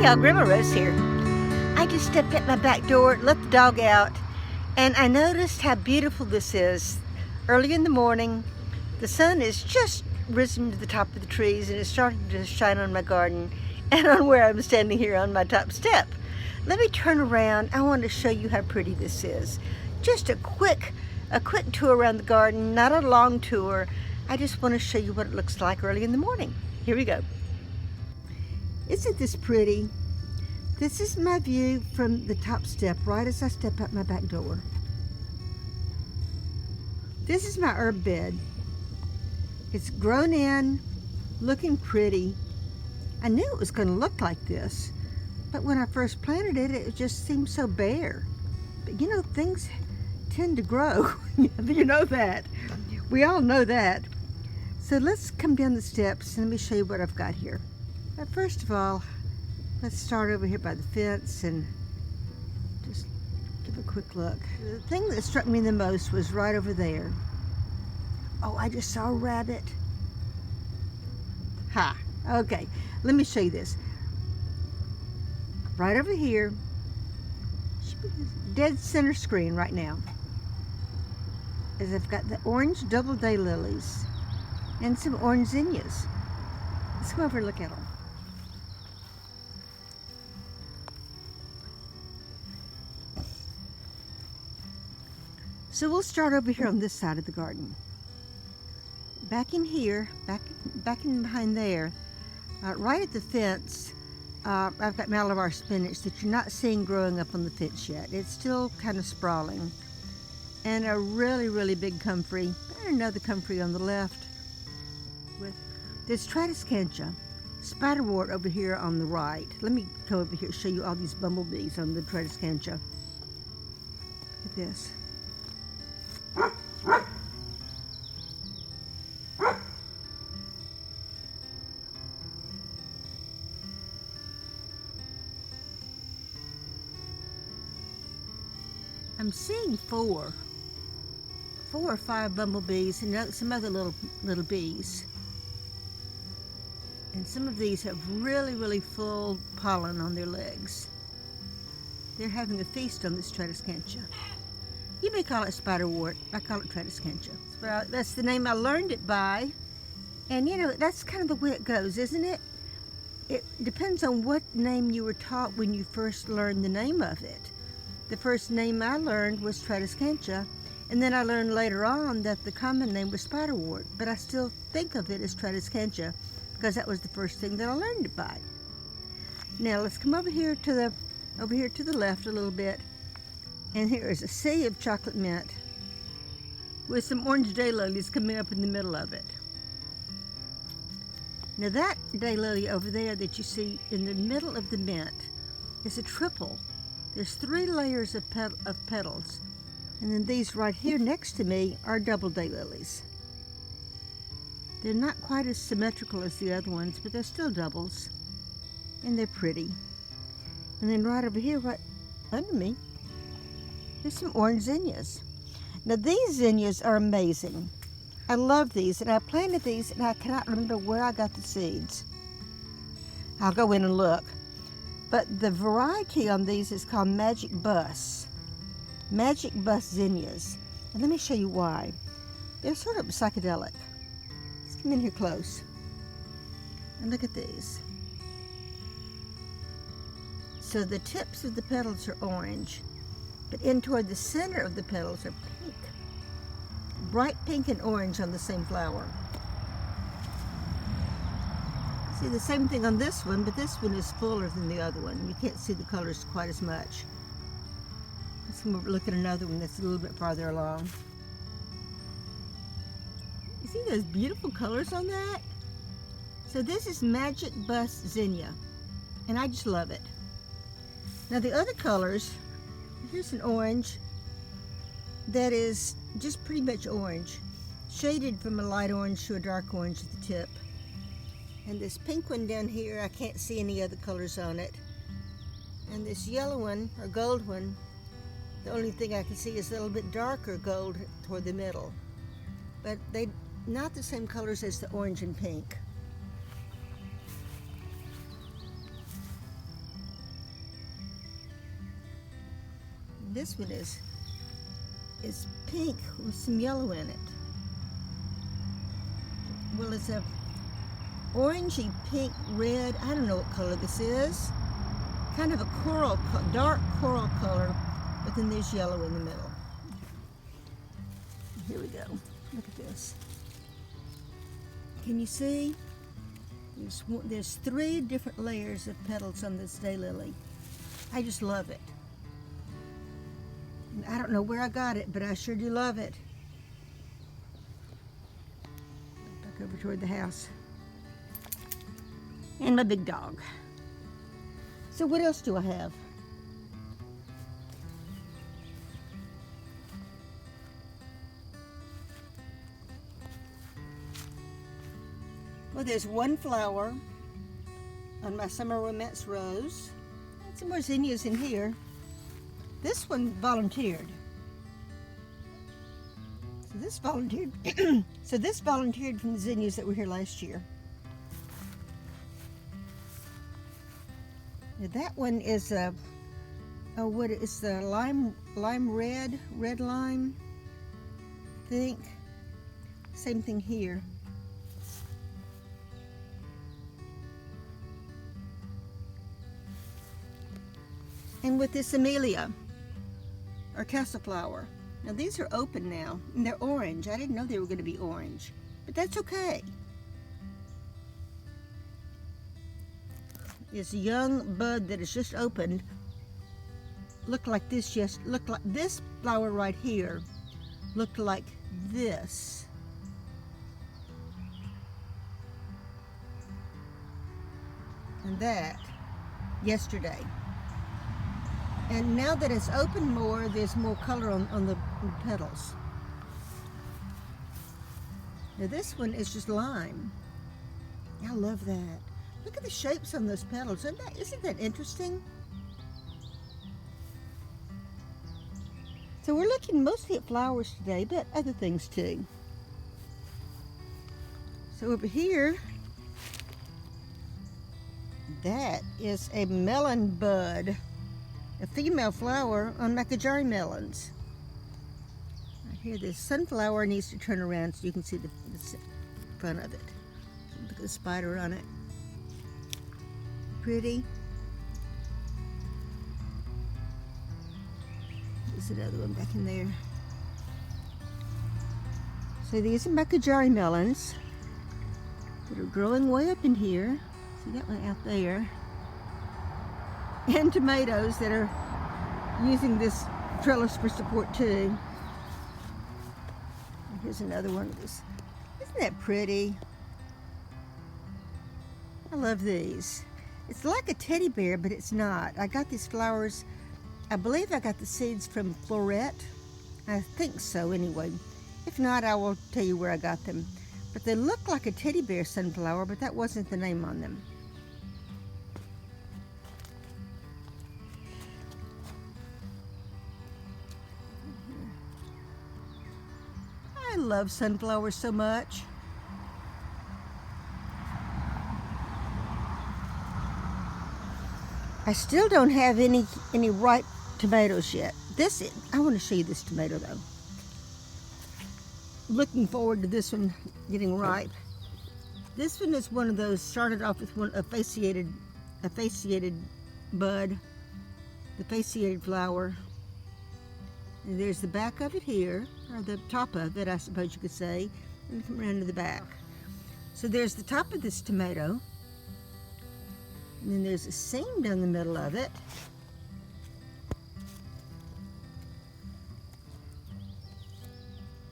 y'all, Grandma Rose here. I just stepped at my back door, let the dog out, and I noticed how beautiful this is. Early in the morning, the sun is just risen to the top of the trees and it's starting to shine on my garden and on where I'm standing here on my top step. Let me turn around. I want to show you how pretty this is. Just a quick tour around the garden, not a long tour. I just want to show you what it looks like early in the morning. Here we go. Isn't this pretty? This is my view from the top step, right as I step out my back door. This is my herb bed. It's grown in, looking pretty. I knew it was going to look like this, but when I first planted it, it just seemed so bare. But you know, things tend to grow. You know that. We all know that. So let's come down the steps and let me show you what I've got here. But first of all, let's start over here by the fence and just give a quick look. The thing that struck me the most was right over there. Oh, I just saw a rabbit. Ha, okay, let me show you this. Right over here, should be dead center screen right now, is I've got the orange double day lilies and some orange zinnias. Let's go over and look at them. So we'll start over here on this side of the garden. Back in here, back in behind there, right at the fence, I've got Malabar spinach that you're not seeing growing up on the fence yet. It's still kind of sprawling. And a really, really big comfrey, and another comfrey on the left. There's Tradescantia Spiderwort over here on the right. Let me go over here and show you all these bumblebees on the Tradescantia. Look at this. I'm seeing four or five bumblebees and some other little bees. And some of these have really, really full pollen on their legs. They're having a feast on this Tradescantia. You may call it spiderwort. I call it Tradescantia. Well, that's the name I learned it by. And you know, that's kind of the way it goes, isn't it? It depends on what name you were taught when you first learned the name of it. The first name I learned was Tradescantia, and then I learned later on that the common name was spiderwort, but I still think of it as Tradescantia because that was the first thing that I learned it by. Now let's come over here to the left a little bit, and here is a sea of chocolate mint with some orange daylilies coming up in the middle of it. Now that daylily over there that you see in the middle of the mint is a triple. There's 3 layers of petals, and then these right here next to me are double daylilies. They're not quite as symmetrical as the other ones, but they're still doubles, and they're pretty. And then right over here, right under me, there's some orange zinnias. Now these zinnias are amazing. I love these, and I planted these, and I cannot remember where I got the seeds. I'll go in and look. But the variety on these is called Magic Bus Zinnias. And let me show you why. They're sort of psychedelic. Let's come in here close and look at these. So the tips of the petals are orange, but in toward the center of the petals are pink. Bright pink and orange on the same flower. See the same thing on this one, but this one is fuller than the other one. You can't see the colors quite as much. Let's look at another one that's a little bit farther along. You see those beautiful colors on that? So this is Magic Bus Zinnia, and I just love it. Now the other colors, here's an orange that is just pretty much orange, shaded from a light orange to a dark orange at the tip. And this pink one down here, I can't see any other colors on it. And this yellow one, or gold one, the only thing I can see is a little bit darker gold toward the middle. But they're not the same colors as the orange and pink. This one is pink with some yellow in it. Well, it's a orangey pink red. I don't know what color this is. Kind of a coral, dark coral color, but then there's yellow in the middle. Here we go. Look at this. Can you see? There's 3 different layers of petals on this daylily. I just love it. And I don't know where I got it, but I sure do love it. Back over toward the house. And my big dog. So what else do I have? Well, there's one flower on my Summer Romance rose. And some more zinnias in here. This one volunteered. So this volunteered. So this volunteered from the zinnias that were here last year. Now that one is it's the lime red lime. I think. Same thing here. And with this Amelia, or castle flower. Now these are open now, and they're orange. I didn't know they were going to be orange, but that's okay. This young bud that is just opened looked like this. Looked like this flower right here. Looked like this. And that yesterday. And now that it's opened more, there's more color on the petals. Now this one is just lime. I love that. Look at the shapes on those petals. Isn't that interesting? So we're looking mostly at flowers today, but other things too. So over here, that is a melon bud. A female flower on Mechadroid Melons. Right here, this sunflower needs to turn around so you can see the front of it. Look at the spider on it. Pretty. There's another one back in there. So these are Mechadroid Melons that are growing way up in here. See that one out there. And tomatoes that are using this trellis for support too. And here's another one of this. Isn't that pretty? I love these. It's like a teddy bear, but it's not. I got these flowers, I believe I got the seeds from Floret. I think so anyway. If not, I will tell you where I got them. But they look like a teddy bear sunflower, but that wasn't the name on them. I love sunflowers so much. I still don't have any ripe tomatoes yet. I want to show you this tomato though. Looking forward to this one getting ripe. This one is one of those, started off with a fasciated bud, the fasciated flower. And there's the back of it here, or the top of it, I suppose you could say, and come around to the back. So there's the top of this tomato, and then there's a seam down the middle of it.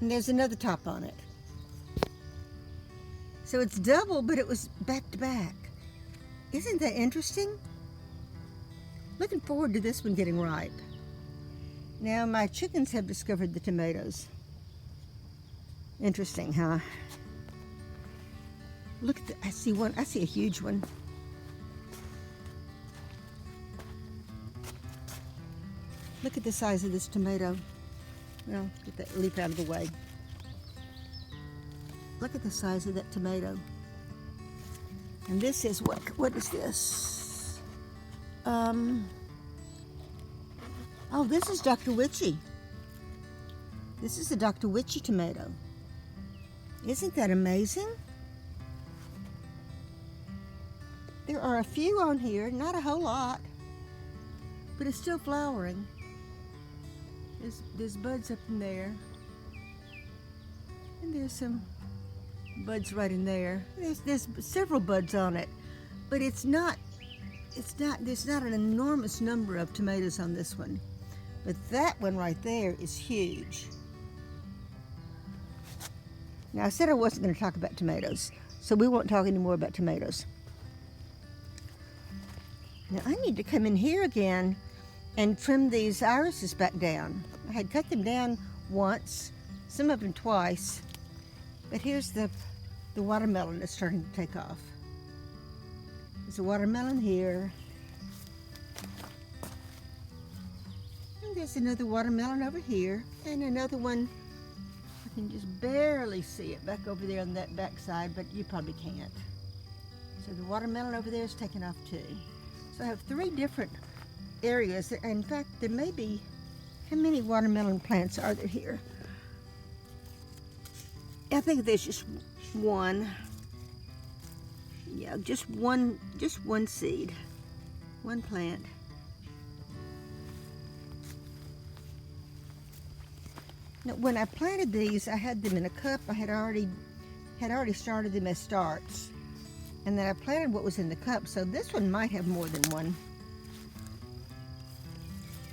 And there's another top on it. So it's double, but it was back to back. Isn't that interesting? Looking forward to this one getting ripe. Now my chickens have discovered the tomatoes. Interesting, huh? Look at I see one. I see a huge one. Look at the size of this tomato. Well, get that leaf out of the way. Look at the size of that tomato. And this is what is this? Oh, this is Dr. Witchy. This is the Dr. Witchy tomato. Isn't that amazing? There are a few on here, not a whole lot, but it's still flowering. There's buds up in there. And there's some buds right in there. There's several buds on it, but there's not an enormous number of tomatoes on this one. But that one right there is huge. Now I said I wasn't going to talk about tomatoes, so we won't talk anymore about tomatoes. Now I need to come in here again and trim these irises back down. I had cut them down once, some of them twice, but here's the watermelon that's starting to take off. There's a watermelon here. And there's another watermelon over here, and another one, I can just barely see it back over there on that back side, but you probably can't. So the watermelon over there is taking off too. So I have 3 different areas. In fact, there may be, how many watermelon plants are there here? I think there's just one. Yeah, just one seed, one plant. Now, when I planted these, I had them in a cup. I had already started them as starts, and then I planted what was in the cup. So this one might have more than one.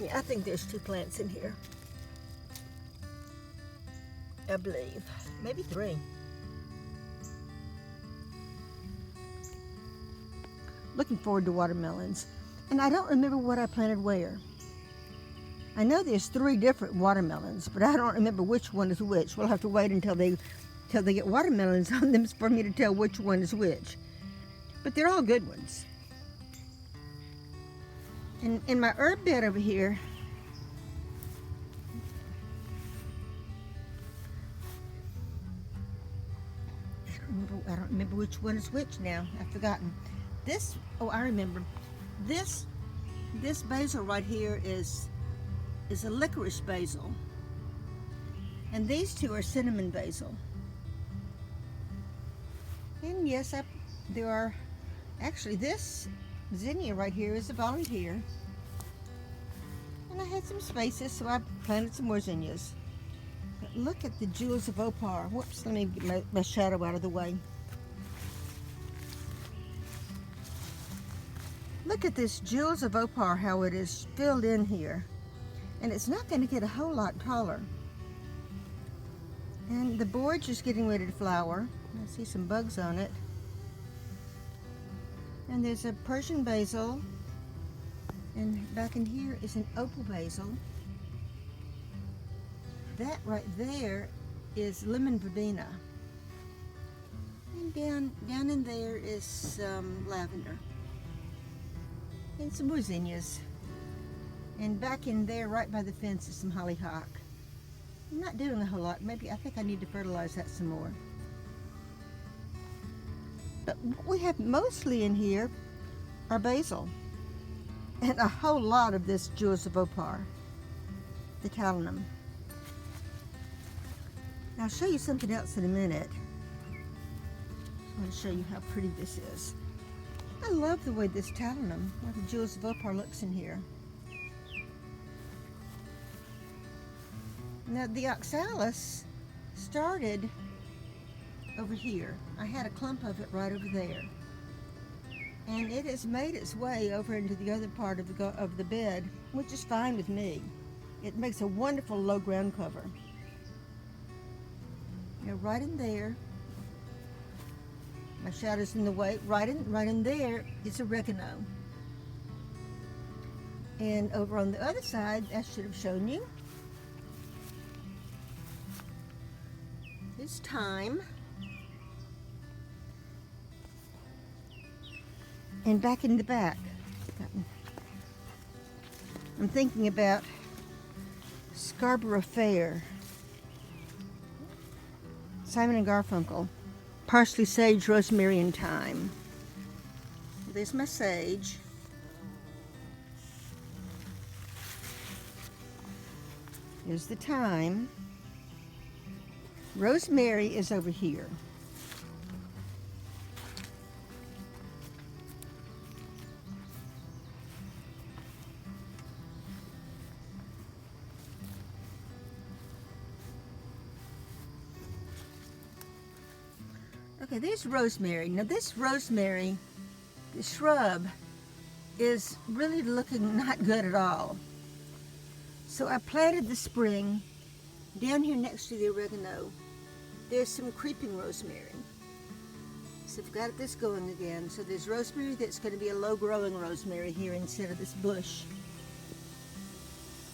Yeah, I think there's 2 plants in here. I believe, maybe 3. Looking forward to watermelons. And I don't remember what I planted where. I know there's 3 different watermelons, but I don't remember which one is which. We'll have to wait until they get watermelons on them for me to tell which one is which. But they're all good ones. And in my herb bed over here, I don't remember which one is which now. I've forgotten. This, oh, I remember. This basil right here is a licorice basil. And these 2 are cinnamon basil. And yes, there are, actually this zinnia right here is a volunteer. And I had some spaces, so I planted some more zinnias. But look at the jewels of opar. Whoops, let me get my shadow out of the way. Look at this jewels of opar, how it is filled in here. And it's not going to get a whole lot taller. And the borage is getting ready to flower. I see some bugs on it. And there's a Persian basil. And back in here is an opal basil. That right there is lemon verbena. And down in there is some lavender. And some more zinnias. And back in there, right by the fence, is some hollyhock. I'm not doing a whole lot. Maybe I think I need to fertilize that some more. But what we have mostly in here are basil. And a whole lot of this jewels of opar, the talinum. Now I'll show you something else in a minute. I want to show you how pretty this is. I love the way this talinum, or the jewels of opar, looks in here. Now the oxalis started over here. I had a clump of it right over there. And it has made its way over into the other part of the bed, which is fine with me. It makes a wonderful low ground cover. Now right in there, my shadow's in the way, right in there is oregano. And over on the other side, I should have shown you, is thyme. And back in the back, I'm thinking about Scarborough Fair, Simon and Garfunkel, parsley, sage, rosemary, and thyme. There's my sage. Here's the thyme. Rosemary is over here. Okay, there's rosemary. Now this rosemary, the shrub, is really looking not good at all. So I planted this spring down here next to the oregano. There's some creeping rosemary. So I've got this going again. So there's rosemary that's going to be a low-growing rosemary here instead of this bush.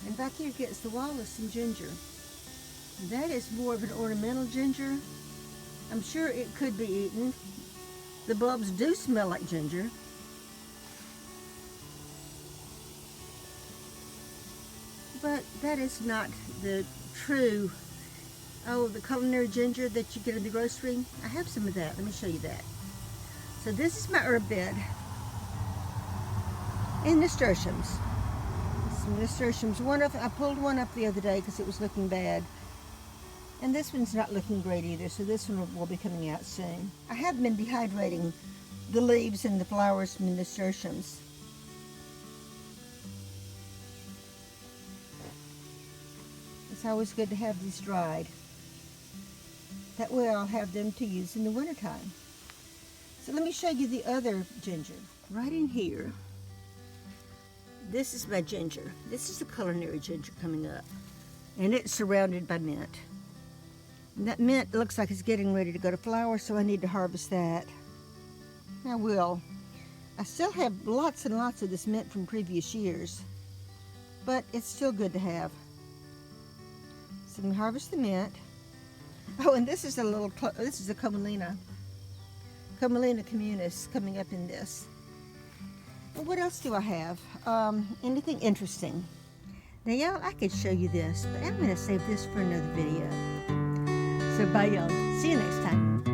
And back here against the wall is some ginger. That is more of an ornamental ginger. I'm sure it could be eaten. The bulbs do smell like ginger. But that is not the true, the culinary ginger that you get in the grocery. I have some of that. Let me show you that. So this is my herb bed. And nasturtiums. Some nasturtiums. I pulled one up the other day because it was looking bad. And this one's not looking great either, so this one will be coming out soon. I have been dehydrating the leaves and the flowers from the nasturtiums. It's always good to have these dried. That way I'll have them to use in the wintertime. So let me show you the other ginger. Right in here, this is my ginger. This is the culinary ginger coming up. And it's surrounded by mint. And that mint looks like it's getting ready to go to flower, so I need to harvest that. I will. I still have lots and lots of this mint from previous years, but it's still good to have. So let me harvest the mint. Oh, and this is this is a Camelina communis coming up in this. And what else do I have? Anything interesting? Now, y'all, I could show you this, but I'm going to save this for another video. So bye, y'all. See you next time.